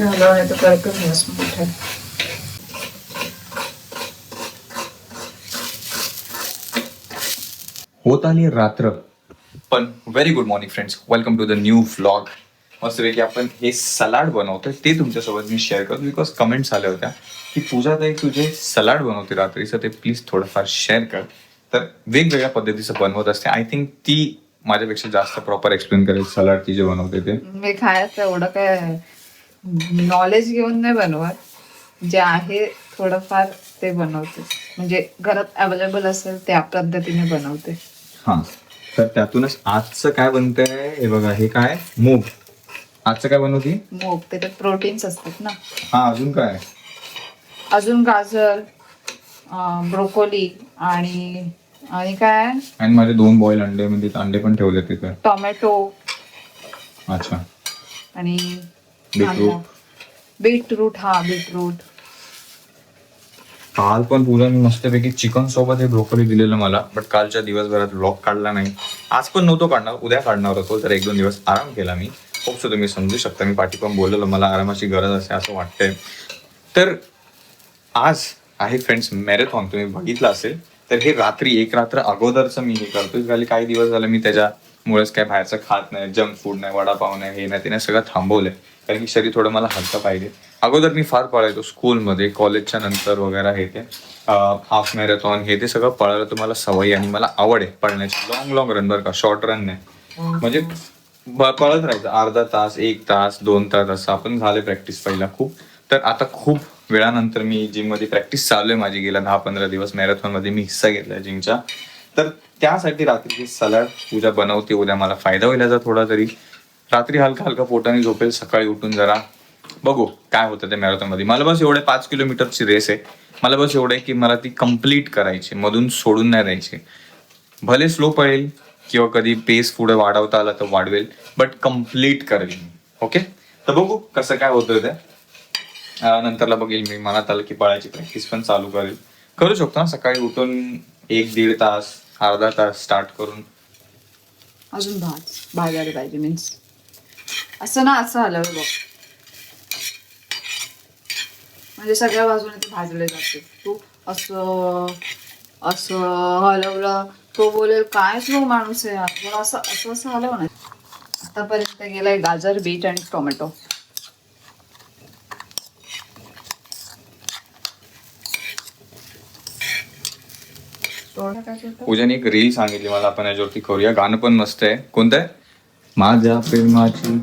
मोठे हलवणे तर करतो गॅस मोठे. होत आली रात्र, पण very good morning friends, welcome to the new vlog. मस्तपैकी आपण हे सलाड बनवतोय ते तुमच्यासोबत मी शेअर करतो, बिकॉज कमेंट्स आल्या होत्या की पूजा ताई तुझे सलाड बनवते रात्रीचं, ते प्लीज थोडंफार शेअर कर. तर वेगवेगळ्या पद्धतीचं बनवत असते. आय थिंक ती माझ्यापेक्षा जास्त प्रॉपर एक्सप्लेन करेल सलाड ती जे बनवते ते. मी खायचं एवढं काय नॉलेज घेऊन नाही बनवत, जे आहे थोडंफार ते बनवते. म्हणजे घरात अवेलेबल असेल त्या पद्धतीने बनवते. हां, तर त्यातूनच आजचं काय बनतंय हे बघा. हे काय मूग. आजचं काय बनवती? मूग, त्याच्यात प्रोटीन्स असतात ना. हा, अजून काय? अजून गाजर, ब्रोकोली आणि आणि काय आणि माझे 2 बॉईल अंडे, म्हणजे अंडे पण ठेवले तिथे. टोमॅटो अच्छा. आणि बीटरूट. बीटरूट. हा, बीटरूट. काल पण पूजा मी मस्तपैकी चिकन सोबत हे ब्रोकोली दिलेलं मला, बट कालच्या दिवसभरात व्लॉग काढला नाही. आज पण नव्हतो काढणार, उद्या काढणार होतो. तर 1-2 दिवस आराम केला मी. खूप सो तुम्ही समजू शकता, मी पाठी पण बोललेलो मला आरामाची गरज असते असं वाटतंय. तर आज आहे फ्रेंड्स मॅरेथॉन, तुम्ही बघितलं असेल. तर हे रात्री 1 रात्र अगोदरचं मी हे करतोय. झाले काही दिवस झाले मी त्याच्यामुळेच काय बाहेरचं खात नाही, जंक फूड नाही, वडापाव नाही, हे नाही, ते नाही, सगळं थांबवलंय. कारण की शरीर थोडं मला हलकं पाहिजे. अगोदर मी फार पळायचो स्कूलमध्ये, कॉलेजच्या नंतर वगैरे. हे ते हाफ मॅरेथॉन हे ते सगळं पळायला तुम्हाला सवय, आणि मला आवड आहे पळण्याची. लॉंग रन बरं का, शॉर्ट रन नाही. म्हणजे पळत राहायचं अर्धा तास, 1 तास, 2 तास असं आपण झाले प्रॅक्टिस पहिला खूप. तर आता खूप वेळानंतर मी जिममध्ये प्रॅक्टिस चालू आहे माझी. गेल्या 10-15 दिवस मॅरेथॉनमध्ये मी हिस्सा घेतला जिमच्या. तर त्यासाठी रात्रीची सलाड पूजा बनवते. उद्या मला फायदा होईल याचा थोडा तरी. रात्री हलका हलका पोटाने झोपेल, सकाळी उठून जरा बघू काय होतं त्या मॅरेथॉनमध्ये. मला बस एवढे 5 किलोमीटरची रेस आहे. मला बस एवढं आहे की मला ती कंप्लीट करायची, मधून सोडून नाही द्यायची. भले स्लो पळेल किंवा कधी पेस पुढे वाढवता आला तर वाढवेल, बट कंप्लीट करेल. ओके, तर बघू कसं काय होतं ते. नंतरला बघेल मी, मनात आलं की पळायची प्रॅक्टिस पण चालू करू शकतो ना सकाळी उठून. 1-1.5 तास, अर्धा तास स्टार्ट करून. अजून भाजायला पाहिजे. मीन्स असं ना, असं हलवलं बघ, म्हणजे सगळ्या बाजूने ते भाजले जाते. तू असं असं हलवलं, तो बोलेल काय स्लो माणूस आहे यार, असं असं असं हलव ना. आतापर्यंत गेलाय गाजर, बीट आणि टोमॅटो. पूजाने एक रील सांगितली मला, आपण याच्यावरती करूया. गाणं पण मस्त आहे. कोणतं आहे? माझ्या प्रेमाची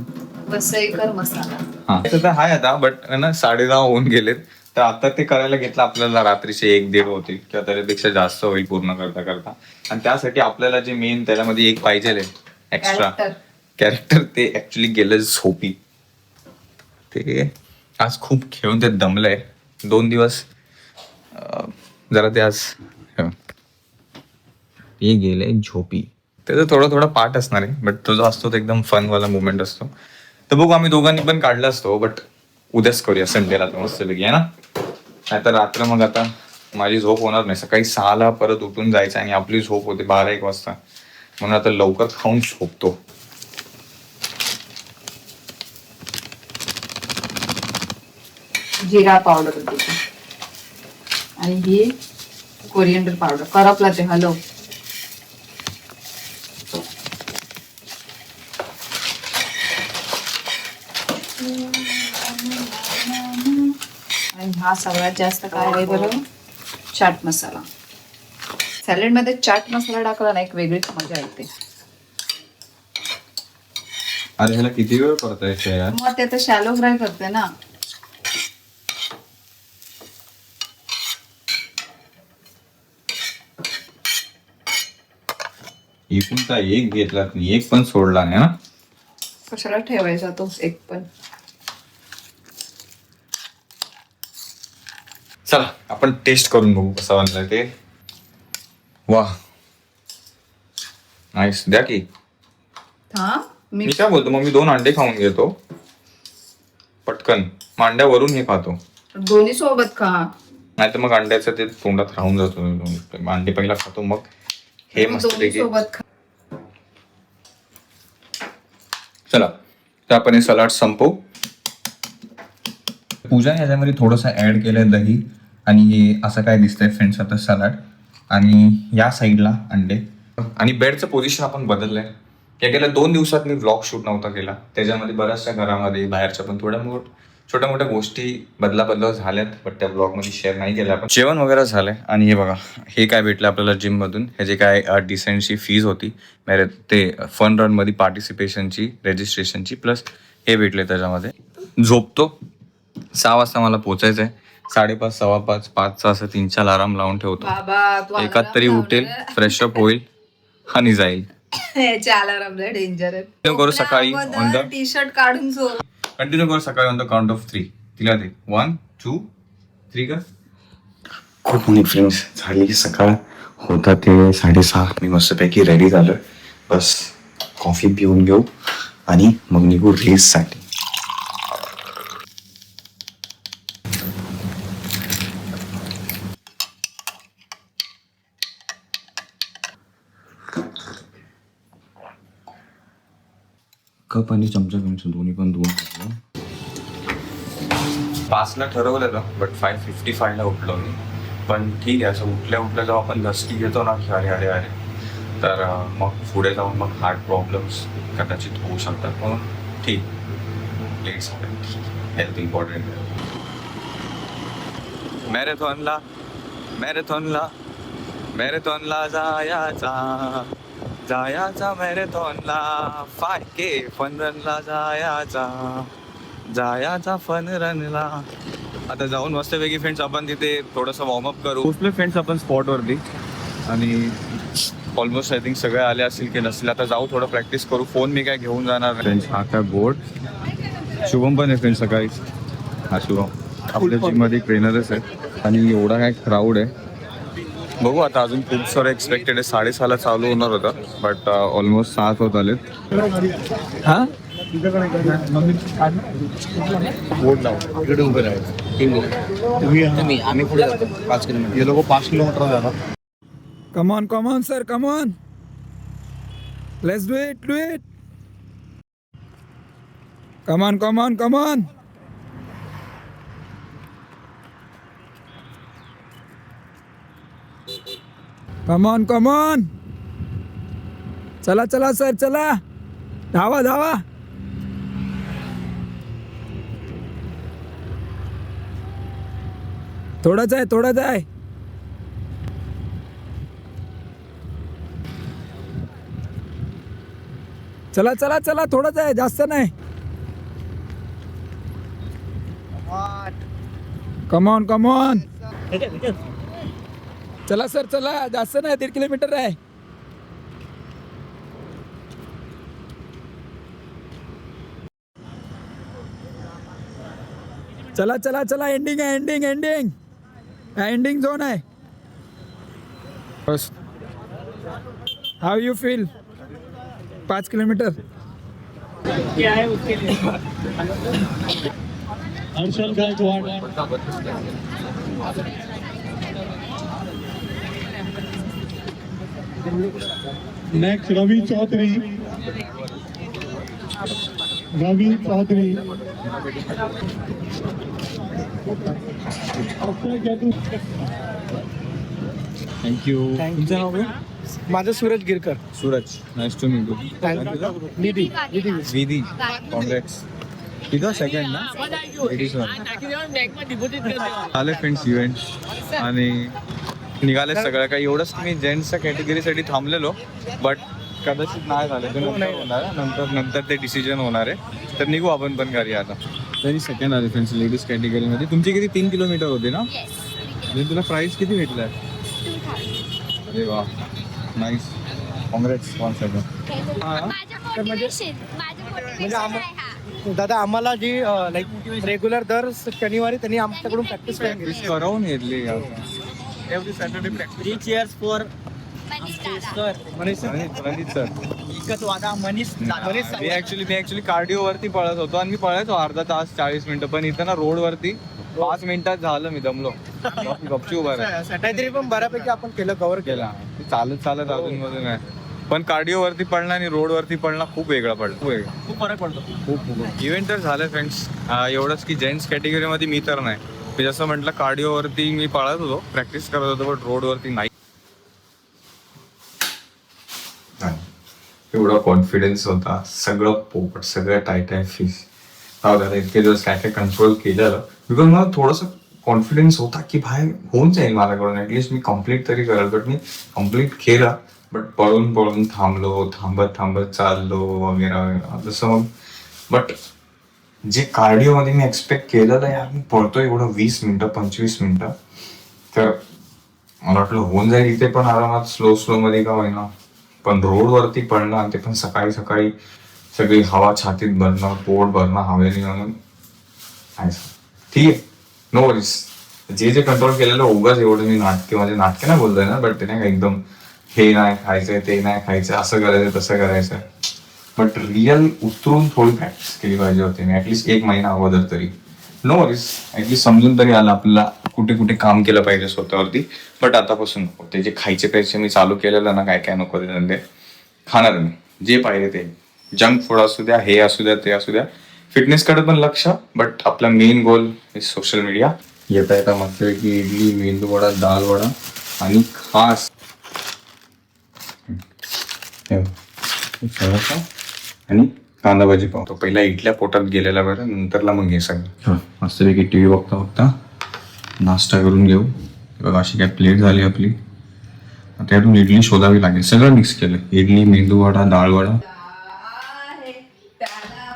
वसईकर मसाला. हा, तर हाय आता, बट ना 10:30 होऊन गेलेत. तर आता ते करायला घेतलं आपल्याला रात्रीचे 1-1.5 होतील किंवा त्याच्यापेक्षा जास्त होईल पूर्ण करता करता. आणि त्यासाठी आपल्याला जे मेन त्याच्यामध्ये एक पाहिजे एक्स्ट्रा कॅरेक्टर, ते ऍक्च्युली गेलं झोपी. ते आज खूप खेळून ते दमलंय. 2 दिवस जरा ते आज हे गेलंय झोपी. त्याचं थोडा पार्ट असणार आहे, बट तो जो असतो तो एकदम फनवाला मुवमेंट असतो. तर बघू, आम्ही दोघांनी पण काढला असतो, बट उद्याच करूया संडेला तर मस्तपैकी, आहे ना. नाहीतर रात्र मग आता माझी झोप होणार नाही. सकाळी 6ला परत उठून जायचं आणि आपली झोप होते 12-1 वाजता. म्हणून आता लवकर खाऊन झोपतो. जिरा पावडर होती आणि ही कोरिएंडर पावडर. करपला ते हलव. आणि हा सगळ्यात जास्त काय आहे बरं, चाट मसाला. सॅलड मध्ये चाट मसाला टाकला ना, एक वेगळीच मजा येते. अरे ह्याला किती वेळ परतायचं यार? मग ते तर शॅलो फ्राय करते ना. एकुलता एक घेतला, एक पण सोडला नाही ना. कशाला ठेवायचा तो एक पण. चला आपण टेस्ट करून बघू कसं बनलंय ते. वा, नाईस. द्या की. हा, मी काय बोलतो, मग मी 2 अंडे खाऊन घेतो पटकन. मांड्यावरून हे खातो. दोन्ही सोबत खा. नाही तर मग अंड्याचं ते तोंडात राहून जातो. अंडे पहिला खातो, मग हे मस्त सोबत खा. चला तर आपण हे सलाड संपवू. पूजाने याच्यामध्ये थोडंसं ॲड केलं आहे दही आणि हे असं काय दिसतंय फ्रेंड्स आता सलाड आणि या साईडला अंडे आणि बेडचं पोझिशन आपण बदललंय. या गेल्या 2 दिवसात मी व्लॉग शूट नव्हता केला. त्याच्यामध्ये बऱ्याचशा घरामध्ये बाहेरच्या पण छोट्या मोठ्या गोष्टी बदला झाल्यात, बट त्या ब्लॉगमध्ये शेअर नाही केल्या आपण. जेवण वगैरे झालंय आणि हे बघा हे काय भेटलं आपल्याला जिममधून. ह्याची काय डिसेंटची फीज होती ते फन रनमध्ये पार्टिसिपेशनची रजिस्ट्रेशनची प्लस हे भेटले त्याच्यामध्ये. झोपतो 6 वाजता मला पोचायचं आहे. 5:30 5:15 5चा असं 3-4 अलार्म लावून ठेवतो. बाबा तू एकात तरी उठेल, फ्रेशअप होईल आणि जाईल. डेंजर आहे. कंटिन्यू करू सकाळी ऑन द टी शर्ट काढून झोप. कंटिन्यू करू सकाळी ऑन द काउंट ऑफ 3. तिला दे 1 2 3 कर. Good morning friends. झाली सकाळ, होता ते 6:30. मी मस्तपैकी रेडी झालोय. बस कॉफी पिऊन घेऊ आणि मग निघू रेससाठी. कप आणि चमचा घेऊन दोन्ही पण 2 घेतलं. 5ला ठरवलेलं बट 5:55ला उठलो मी. पण ठीक आहे, असं उठल्या जेव्हा आपण लसकी घेतो ना की अरे अरे अरे तर मग पुढे जाऊन मग हार्ट प्रॉब्लेम्स कदाचित होऊ शकतात. म्हणून ठीक लेट्स हेल्थ इम्पॉर्टंट. मॅरेथॉनला जायचा मॅरेथॉनला 5K फन रनला जायचा फन रनला. आता जाऊन मस्तपैकी फ्रेंड्स आपण तिथे थोडंसं वॉर्मअप करू. पोचलो फ्रेंड्स आपण स्पॉटवरती आणि ऑलमोस्ट आय थिंक सगळे आले असतील की नसतील. आता जाऊ थोडं प्रॅक्टिस करू. फोन मी काय घेऊन जाणार फ्रेंड्स. हा काय बोर्ड. शुभम पण आहे फ्रेंड्स सकाळी. हा शुभम आपल्या जिममध्ये ट्रेनरच आहे आणि एवढा काय क्राऊड आहे. बघू आता अजून खूप सारं एक्सपेक्टेड आहे. 6:30ला चालू होणार होता बट ऑलमोस्ट 7 होत आलेत. हा बोर्ड लाव इकडे उभे राहायचं. आम्ही पुढे जातो 5 किलोमीटर. हे लोक 5 किलोमीटर जातात. Come on, sir, come on. Let's do it. Come on. Come on. चला सर, चला. धावा. थोडाच आहे. चला थोडंच आहे, जास्त नाही. कमॉन चला सर, चला. जास्त नाही, 1.5 किलोमीटर आहे. चला. एंडिंग झोन आहे. हाउ यू फील? 5 किलोमीटर क्या है उसके लिए? हर्षल गायकवाड. नेक्स्ट रवि चौधरी. थँक्यू. तुमचं नाव काय? माझं Suraj Girkar. Suraj. Nice to meet you. Vidhi. Congrats. तिथं सेकंड ना. आले फ्रेंड्स इव्हेंट आणि निघाले सगळं काही. एवढंच मी जेंट्सच्या कॅटेगरीसाठी थांबलेलो बट कदाचित नाही झालं. ते नंतर होणार आहे. नंतर ते डिसिजन होणार आहे. तर निघू आपण पण घरी आता. तरी सेकंड आले फ्रेंड्स लेडीज कॅटेगरीमध्ये. तुमची किती 3 किलोमीटर होते ना. म्हणजे तुला प्राईस किती भेटला आहे? अरे वा नाईस. कॉंग्रॅट्स. 1 सेकंड. दादा आम्हाला जी लाईक रेग्युलर दर शनिवारी त्यांनी आमच्याकडून प्रॅक्टिस करून घेतली. Every Saturday practice. 3 chairs for Manish sir. मी ऍक्च्युली कार्डिओवरती पळत होतो आणि मी पळायचो अर्धा तास 40 मिनिटं. पण इथं ना रोडवरती 5 मिनिटात झालं मी दमलो. गपची उभा राहिला. काहीतरी पण बऱ्यापैकी आपण केलं, कव्हर केला. चालत अजून मध्ये नाही. पण कार्डिओवरती पडणं आणि रोडवरती पडणं खूप वेगळा पडला. खूप फरक पडतो. खूप इव्हेंट तर झालं फ्रेंड्स. एवढंच की जेंट्स कॅटेगरीमध्ये मी तर नाही. मी जसं म्हटलं कार्डिओवरती मी पळत होतो, प्रॅक्टिस करत होतो, पण रोडवरती नाही. एवढा कॉन्फिडन्स होता, सगळं पोपट, सगळं टाय फिश. इतके दिवस काय कंट्रोल केलेलं बिकॉज मला थोडंसं कॉन्फिडन्स होता की बाहेर होऊन जाईल माझ्याकडून, ऍटलिस्ट मी कम्प्लीट तरी करेल. बट मी कम्प्लीट केला, बट पळून थांबलो, थांबत चाललो वगैरे जसं. मग बट जे कार्डिओमध्ये मी एक्सपेक्ट केलेलं यार, मी पळतोय एवढं 20 मिनिटं 25 मिनिटं, तर मला वाटलं होऊन जाईल इथे पण आरामात, स्लो मध्ये का होईना. पण रोडवरती पडणं आणि ते पण सकाळी सगळी हवा छातीत भरणं, पोट भरणं हवेने, म्हणून ठीक आहे, नो वरीज. जे कंट्रोल केलेलं उगाच एवढं मी नाटके नाही बोलतोय ना, बट ते नाही का एकदम हे नाही खायचंय ते नाही खायचं, असं करायचं तसं करायचं. बट रिअल उतरून थोडी प्रॅक्टिस केली पाहिजे होती मी, ऍटलीस्ट 1 महिना अगोदर तरी. नो वरीज, ऍटलीस्ट समजून तरी आलं आपल्याला कुठे काम केलं पाहिजे स्वतःवरती. बट आतापासून नको. ते जे खायचे पैसे मी चालू केलेलं ना, काय नको ते धंदे खाणार मी, जे पाहिजे ते. जंक फूड असू द्या, हे असू द्या, ते असू द्या. फिटनेसकडे पण लक्ष, बट आपला main goal is social media. येता मस्त की इडली, मेंदू वडा, दाल वडा आणि खास आणि कांदा भाजी पाहतो. पहिला इडल्या पोटात गेलेला बरं, नंतरला मग हे सगळं. मस्तपैकी टीव्ही बघता नाश्ता करून घेऊ. बघा अशी काय प्लेट झाली आपली. त्यातून इडली शोधावी लागेल. सगळं मिक्स केलं, इडली, मेंदू वडा, डाळ वडा.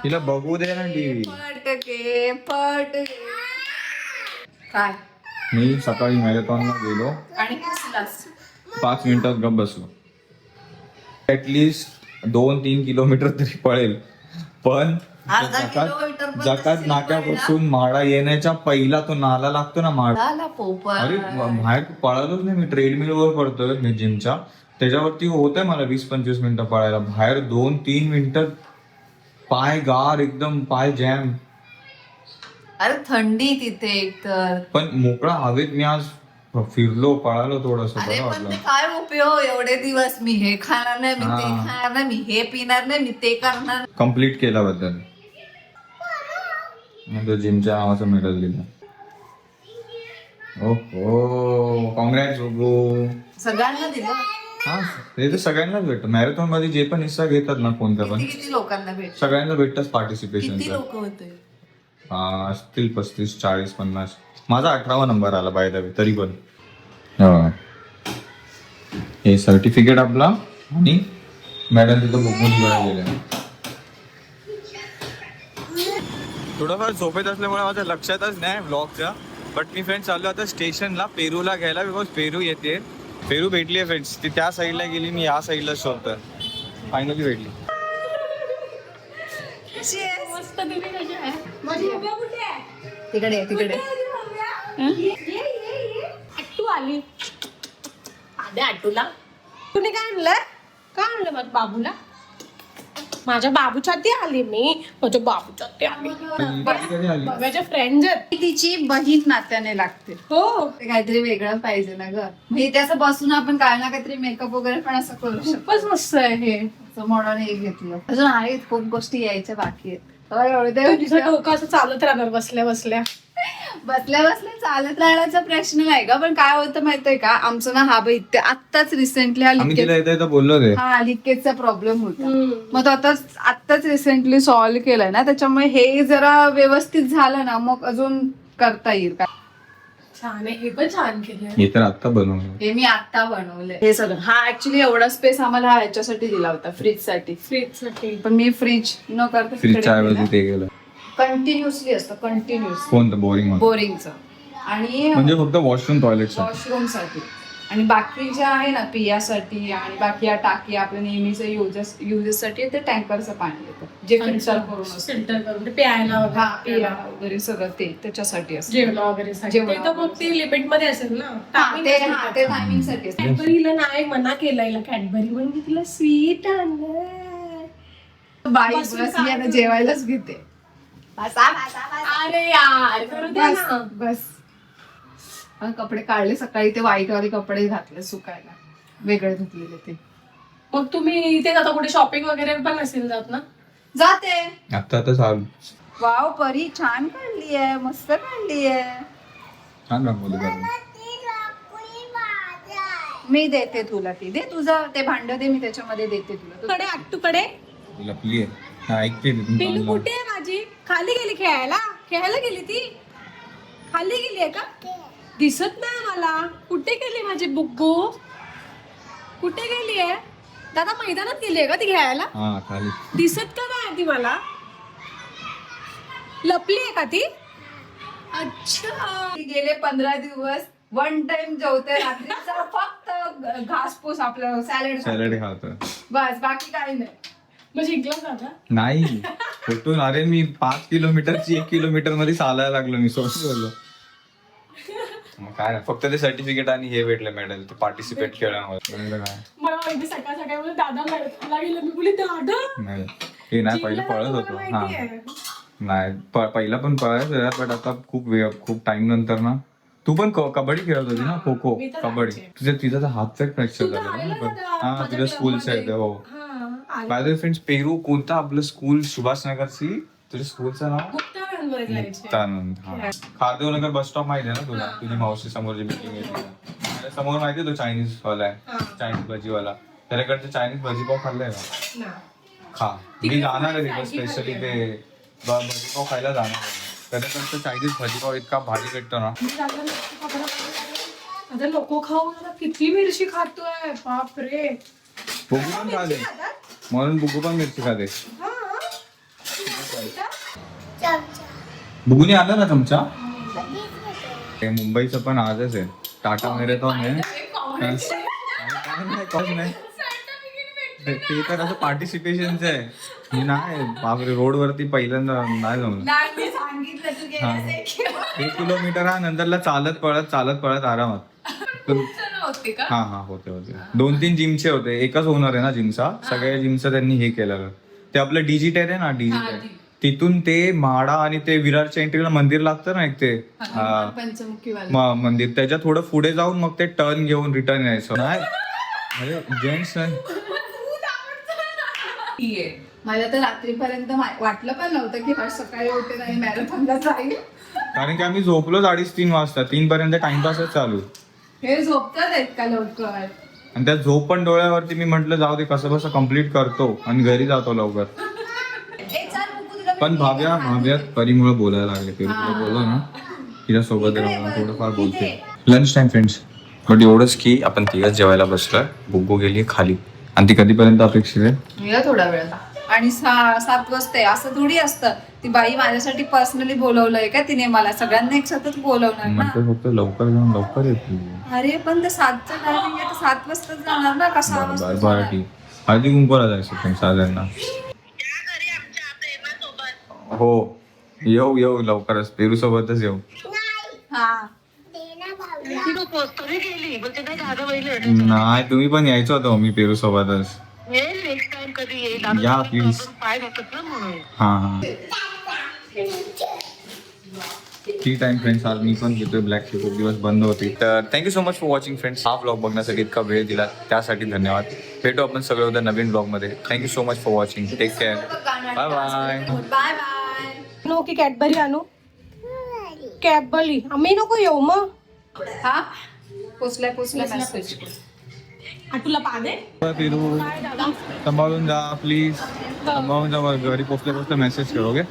तिला बघू दे ना टीव्ही. काय मी सकाळी मॅरेथॉनला गेलो आणि कसलास 5 मिनिटात गप बसलो. ऍटलिस्ट 2-3 किलोमीटर तरी पळेल. पण जकात नाक्यापासून म्हाडा येण्याच्या पहिला तो नाला लागतो ना, म्हाडा. अरे बाहेर पळालोच नाही मी, ट्रेडमिल वर पडतोय मी जिमच्या, त्याच्यावरती होतंय मला 20-25 मिनिटं पळायला. बाहेर 2-3 मिनिटं पाय गार, एकदम पाय जॅम. अरे थंडी तिथे एकतर. पण मोकळा हवेत मी आज फिरलो, पळालो थोडस. अरे पण ते काय उपयोग, एवढे दिवस मी हे खाणार नाही, मी ते खाणार नाही, मी हे पिणार नाही, मी ते करणार. कम्प्लीट केल्याबद्दल तो जिमच्या नावाचं मेडल दिलं. ओहो, कॉंग्रॅट्स बघू. सगळ्यांना दिलं. हा, ते तर सगळ्यांनाच भेटतं. मॅरेथॉन मध्ये जे पण हिस्सा घेतात ना कोणत्या पण, किती लोकांना भेट, सगळ्यांना भेटतच पार्टिसिपेशन. किती लोक होते? असतील 35, 40, 50. माझा 18वा नंबर आला बाय द वे, तरी पण. हे सर्टिफिकेट आपला आणि मॅडम तिथं बुकून गेल्या. थोडंफार झोपेत असल्यामुळे माझ्या लक्षातच नाही व्लॉगच्या. बट मी फ्रेंड्स चाललो आता स्टेशनला पेरूला घ्यायला, बिकॉज पेरू येते. पेरू भेटली आहे फ्रेंड्स, ती त्या साईडला गेली, मी या साईडला शोधतोय. फायनली भेटली. तिकडे तिकडे अट्टू आली. आले अट्टूला. तुम्ही काय आणलं माझ्या बाबूला? माझ्या बाबूच्या ती आली मी. माझ्या बाबूच्या ती आली. माझ्या फ्रेंड्स आहेत. तिची बहीण नात्याने लागते. हो, ते काहीतरी वेगळं पाहिजे ना ग. म्हणजे त्याचं बसून आपण काय ना काहीतरी मेकअप वगैरे पण असं करू शकतो. खूपच मस्त आहे हे. म्हणून हे घेतलं. अजून आहेत खूप गोष्टी यायच्या बाकी आहेत. तुझं डोकं असं चालत राहणार बसल्या बसल्या चालत राहण्याचा प्रश्न नाही का. पण काय होतं माहितीये का, आमचं ना हा बाई आत्ताच रिसेंटली हा लिकेजचा प्रॉब्लेम होता. मग तो आत्ताच रिसेंटली सॉल्व्ह केलाय ना, त्याच्यामुळे हे जरा व्यवस्थित झालं ना, मग अजून करता येईल. छान आहे, हे पण छान केलं. हे तर आता बनवलं, हे मी आता बनवलंय हे सगळं. हा ऍक्च्युली एवढा स्पेस आम्हाला ह्याच्यासाठी दिला होता, फ्रीज साठी. पण मी फ्रीज न करता फ्रीजच्या ऐवजी ते गेलं. कंटिन्युअसली असतं, कंटिन्युअस कोणतं बोरिंगचं. आणि म्हणजे फक्त वॉशरूम टॉयलेट वॉशरूम साठी. आणि बाकी जे आहे ना पियासाठी आणि बाकी या टाकी आपल्या नेहमीचे युजेस साठी ते टँकरचं पाणी येतं, जे फिल्टर करून प्यायला वगैरे सगळं ते त्याच्यासाठी असतं. जेवण वगैरे मग ते लिमिट मध्ये असेल ना. ते टायमिंग साठी असतं. कॅडबरीला नाही मना केला कॅडबरी, म्हणून मी तिला स्वीट आणलं. बाई बस मी आता जेवायलाच घेते. अरे यार करू द्या ना. बस कपडे काढले सकाळी, ते व्हाईट वाले कपडे घातले सुकायला, वेगळे धुतलेले ते. मग तुम्ही इथे जाता कुठे शॉपिंग वगैरे पण नसेल जात ना? जाते. आता चालू वाव परी छान काढली आहे, मस्त काढली आहे. छान रंगवली बाई. मी देते तुला ती. दे तुझं ते भांड दे, मी त्याच्यामध्ये देते तुला. कडे आट्टूकडे ती लपली आहे. हा, ऐकते ती, तुम्ही पिल्लू चांगलं. कुठे आहे माझी? खाली गेली खेळायला? खेळायला गेली ती? खाली गेली आहे का? दिसत नाही मला. कुठे गेली माझी बुग्गू? कुठे गेली आहे? दादा मैदानात गेली आहे का ती खेळायला? हा खाली. दिसत का नाही ती मला? लपली आहे का ती? अच्छा. ती गेले 15 दिवस वन टाइम जेवते रात्रीचा, फक्त घासपूस आपलं सॅलड सॅलड खातो. बस, बाकी काही नाही. मग जिंकला दादा? नाही कुठून, अरे मी 5 किलोमीटरची 1 किलोमीटर मध्ये चालायला लागलो मी, सोडून बोललो. मग काय नाही, फक्त ते सर्टिफिकेट आणि हे भेटलं मेडल, ते पार्टिसिपेट केल्यामुळे. म्हणलं काय मला माहिती सकाळ सकाळी बोलले दादा मैदानाला गेलं. मी बोलली दादा नाही, हे नाही पहिले पळत होतो. हा नाही पहिला पण पळायचं, पण आता खूप टाइम नंतर ना. तू पण कबड्डी खेळत होती ना, खो खो मी तर कबड्डी. तिचा तर हात फ्रॅक्चर तू तर झाला आलेला ना. होता हा माझ्या तुझ्या स्कूलचं आहे ते. हो हा बाय द फ्रेंड्स, पेरू कोणतं आपलं स्कूल? सुभाषनगरची. तुझ्या स्कूलचं नाव? गुप्तावळ्यांवर जायचे. मुक्तानंद. हा खारदेवनगर बस स्टॉप माहिती आहे ना तुला? तुझी मावशी समोरची बिल्डिंग आहे समोर, माहिती आहे तो चायनीज वाला आहे, चायनीज भजीवाला. त्याच्याकडचं चायनीज भजी पाव खाल्लंय का? ना. खा. मी जाणार आहे तिथं स्पेशली ते भजी पाव खायला जाणार आहे. त्याच्याकडचं चायनीज भजी पाव इतका भारी भेटतो ना. आता लोक खाऊन आता किती मिरची खातोय, बापरे. बुगू पण खाते, म्हणून बुगू पण मिरची खाते. बुगूने आला ना चमचा? ते मुंबईचं पण आजच आहे, टाटा मॅरेथॉन आहे. ते तर असं पार्टिसिपेशनच आहे. मी नाही बापरे, रोड वरती पहिल्यांदा नाही जमलं. मी सांगितलं तू गेल्यास 1 किलोमीटर हा नंतरला चालत पळत आरामात. हा होते 2-3 जिमचे होते. एकच होणार आहे ना जिमचा, सगळ्या जिमचं त्यांनी हे केलं. ते आपलं डिजिटल आहे ना, डिजिटल तिथून ते म्हाडा आणि ते विरारच्या एंट्रीला मंदिर लागतं ना एक, ते पंचमुखी मंदिर, त्याच्या थोडं पुढे जाऊन मग ते टर्न घेऊन रिटर्न यायचं. नाही अरे जेंट्स नाही. मला तर रात्रीपर्यंत वाटलं पण नव्हतं की आज सकाळी उठे नाही मॅरेथॉनला जाईल. कारण की आम्ही झोपलो 2:30-3 वाजता. 3 पर्यंत टाइमपासच चालू. हे झोपतात आहेत का लवकर? आणि त्या झोप पण डोळ्यावरती. मी म्हंटल जाऊ दे, कसं कसं कम्प्लीट करतो आणि घरी जातो लवकर. पण भाव्या परीमुळे बोलायला लागले. पेरूला बोललो ना तिच्या सोबत राहून थोडंफार बोलते. Lunch time friends. बट एवढंच की आपण तिघच जेवायला बसलोय. बुग्गू गेली खाली. आणि ती कधीपर्यंत अपेक्षित आहे? या थोडा वेळ. आणि 7 वाजता आहे असं थोडी असतं. ती बाई माझ्यासाठी पर्सनली बोलवलंय का तिने? मला सगळ्यांना एक सतत बोलवणार ना. फक्त लवकर जाऊन लवकर येते. अरे पण ते 7चं टायमिंग आहे, 7 वाजता जाणार ना. कसा बरं ठीक. हळदी कुंकवाला जायचं फ्रेंड्स सगळ्यांना. हो येऊ लवकरच. पेरू सोबतच येऊ. हा नाही तुम्ही पण यायचं होतं मी पेरू सोबतच. या प्लीज. हा टी टाइम फ्रेंड्स. आज मी पण घेतोय ब्लॅक टी. खूप दिवस बंद होती. तर thank you so much for watching friends. हा ब्लॉग बघण्यासाठी इतका वेळ दिला त्यासाठी धन्यवाद. भेटू आपण सगळे उद्या नवीन ब्लॉग मध्ये. Thank you so much for watching. Take care. Bye bye. Bye bye. No की कॅडबरी आणू? कॅडबरी आम्ही नको येऊ मग. हा पोचलाय मेसेज. आटूला पादे पेरू सांभाळून जा प्लीज. सांभाळून जा. घरी पोचल्या मेसेज करू. Okay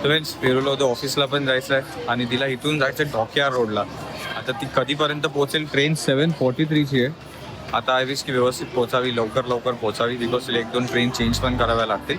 friends. पेरूला होतं ऑफिसला पण जायचं आहे आणि तिला इथून जायचं ढोकिया रोडला. आता ती कधीपर्यंत पोहोचेल? ट्रेन 7:43ची आहे. आता आय विश की व्यवस्थित पोहोचावी, लवकर पोहोचावी. बिकॉज 1-2 ट्रेन चेंज पण कराव्या लागतील.